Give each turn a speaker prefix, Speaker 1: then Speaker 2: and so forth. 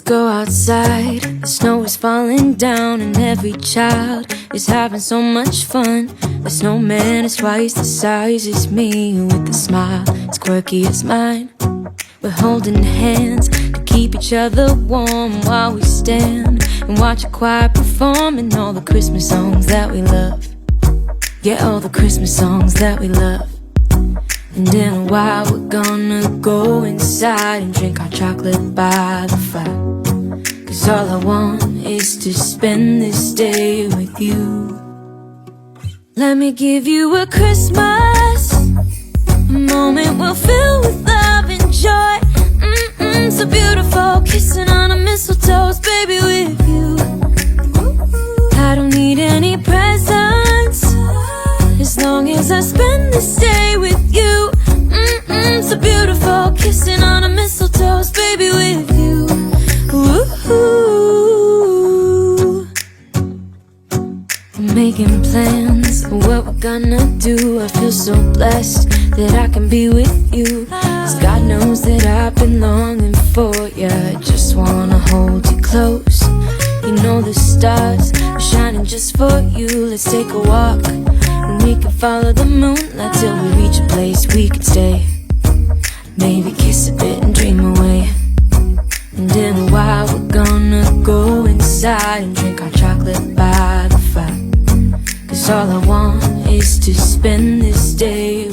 Speaker 1: go outside. The snow is falling down and every child is having so much fun. The snowman is twice the size as me, with a smile as quirky as mine. We're holding hands to keep each other warm while we stand and watch a choir performing all the Christmas songs that we love. Yeah, all the Christmas songs that we love. And in a while we're gonna go inside and drink our chocolate by the fire. 'Cause all I want is to spend this day with you. Let me give you a Christmas, a moment we'll fill with love and joy. So beautiful, kissing on a mistletoe, baby, with you. I don't need any presents, as long as I spend this day with you. So beautiful, kissing on a mistletoe, baby, with you. Ooh. I'm making plans of what we're gonna do. I feel so blessed that I can be with you, 'cause God knows that I've been longing for you. I just wanna hold you close. You know the stars are shining just for you. Let's take a walk and we can follow the moonlight till we reach a place we can stay. Maybe kiss a bit and dream away. And in a while we're gonna go inside and drink our chocolate by the fire. 'Cause all I want is to spend this day